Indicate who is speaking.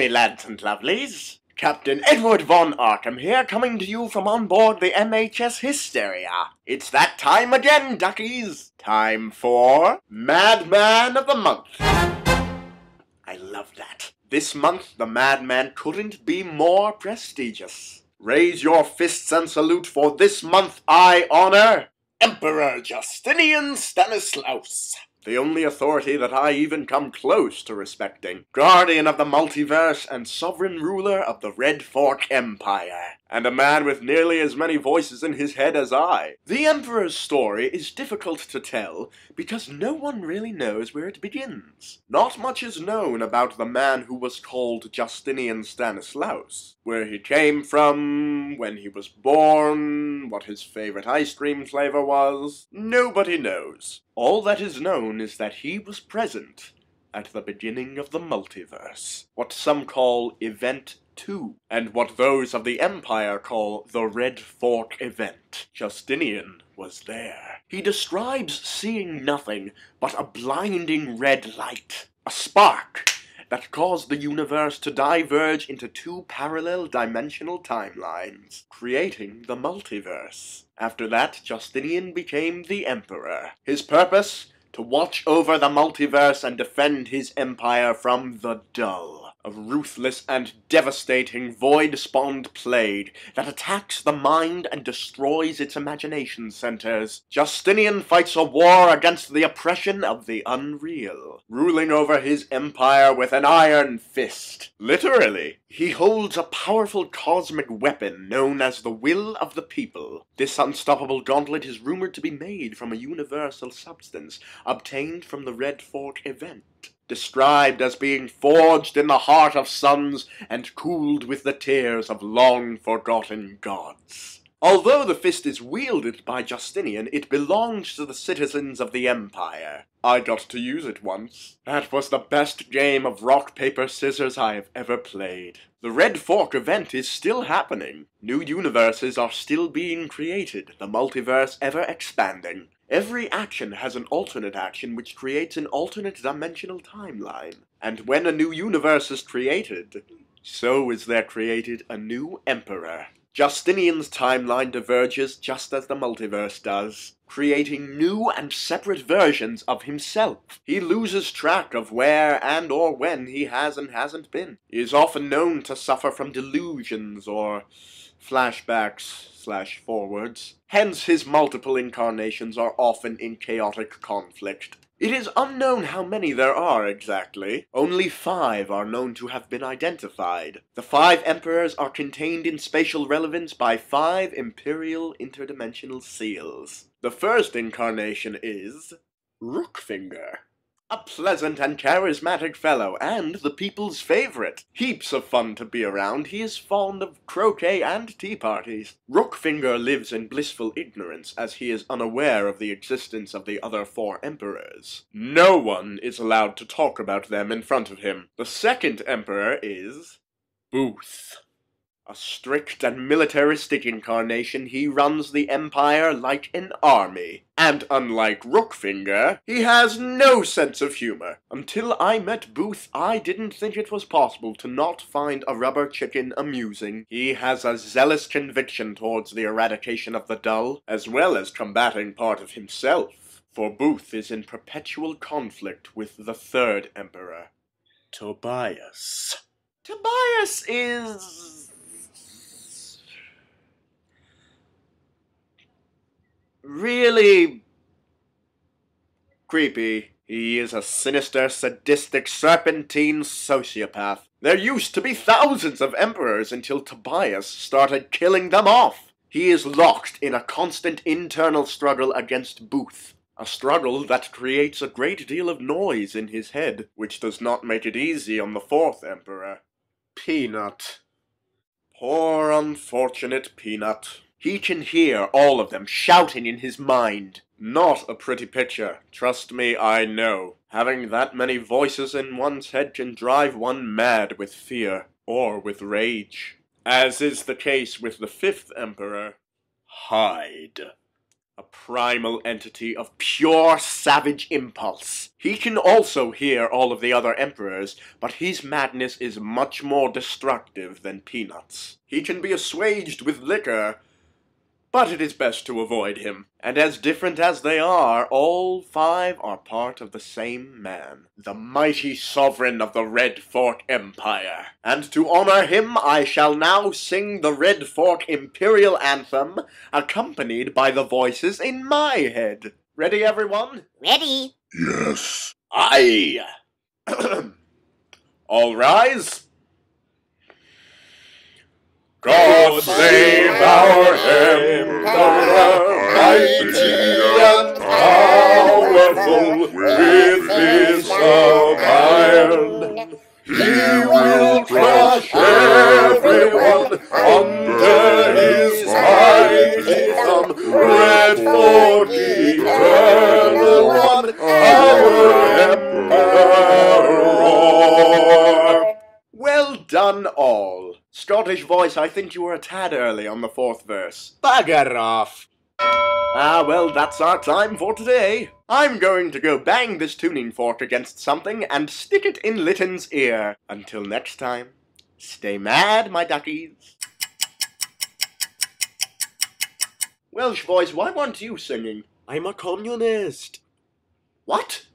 Speaker 1: me, lads and lovelies. Captain Edward von Arkham here, coming to you from on board the MHS Hysteria. It's that time again, duckies. Time for Madman of the Month. I love that. This month, the Madman couldn't be more prestigious. Raise your fists and salute, for this month I honor Emperor Justinian Stanislaus, the only authority that I even come close to respecting, guardian of the multiverse and sovereign ruler of the Red Fork Empire, and a man with nearly as many voices in his head as I. The Emperor's story is difficult to tell because no one really knows where it begins. Not much is known about the man who was called Justinian Stanislaus, where he came from, when he was born, what his favorite ice cream flavor was. Nobody knows. All that is known is that he was present at the beginning of the multiverse, what some call Event 2, and what those of the Empire call the Red Fork Event. Justinian was there. He describes seeing nothing but a blinding red light, a spark that caused the universe to diverge into two parallel dimensional timelines, creating the multiverse. After that, Justinian became the Emperor. His purpose? To watch over the multiverse and defend his empire from the dull, a ruthless and devastating void-spawned plague that attacks the mind and destroys its imagination centers. Justinian fights a war against the oppression of the unreal, ruling over his empire with an iron fist. Literally, he holds a powerful cosmic weapon known as the Will of the People. This unstoppable gauntlet is rumored to be made from a universal substance obtained from the Red Fork Event, described as being forged in the heart of suns and cooled with the tears of long-forgotten gods. Although the fist is wielded by Justinian, it belongs to the citizens of the Empire. I got to use it once. That was the best game of rock, paper, scissors I have ever played. The Red Fork event is still happening. New universes are still being created, the multiverse ever expanding. Every action has an alternate action which creates an alternate dimensional timeline. And when a new universe is created, so is there created a new emperor. Justinian's timeline diverges just as the multiverse does, creating new and separate versions of himself. He loses track of where and or when he has and hasn't been. He is often known to suffer from delusions or flashbacks/forwards. Hence his multiple incarnations are often in chaotic conflict. It is unknown how many there are exactly. Only 5 are known to have been identified. The 5 emperors are contained in spatial relevance by 5 Imperial interdimensional seals. The first incarnation is Rookfinger, a pleasant and charismatic fellow, and the people's favorite. Heaps of fun to be around. He is fond of croquet and tea parties. Rookfinger lives in blissful ignorance, as he is unaware of the existence of the other 4 emperors. No one is allowed to talk about them in front of him. The second emperor is Booth. A strict and militaristic incarnation, he runs the empire like an army. And unlike Rookfinger, he has no sense of humor. Until I met Booth, I didn't think it was possible to not find a rubber chicken amusing. He has a zealous conviction towards the eradication of the dull, as well as combating part of himself. For Booth is in perpetual conflict with the third emperor, Tobias. Tobias is really creepy. He is a sinister, sadistic, serpentine sociopath. There used to be thousands of emperors until Tobias started killing them off. He is locked in a constant internal struggle against Booth. A struggle that creates a great deal of noise in his head, which does not make it easy on the 4th emperor, Peanut. Poor unfortunate Peanut. He can hear all of them shouting in his mind. Not a pretty picture. Trust me, I know. Having that many voices in one's head can drive one mad with fear, or with rage. As is the case with the 5th emperor, Hyde. a primal entity of pure savage impulse. He can also hear all of the other emperors, but his madness is much more destructive than Peanut's. He can be assuaged with liquor, but it is best to avoid him. And as different as they are, all 5 are part of the same man, the mighty sovereign of the Red Fork Empire. And to honor him, I shall now sing the Red Fork Imperial Anthem, accompanied by the voices in my head. Ready, everyone?
Speaker 2: Ready.
Speaker 3: Yes.
Speaker 1: Aye. All rise. God save our Emperor, mighty and powerful, with his of iron. He will crush everyone under his mighty thumb. Red Fork eternal one, our Emperor. Well done, all. Scottish voice, I think you were a tad early on the 4th verse.
Speaker 4: Bugger off!
Speaker 1: Ah, well, that's our time for today. I'm going to go bang this tuning fork against something and stick it in Litton's ear. Until next time, stay mad, my duckies. Welsh voice, why weren't you singing?
Speaker 4: I'm a communist.
Speaker 1: What?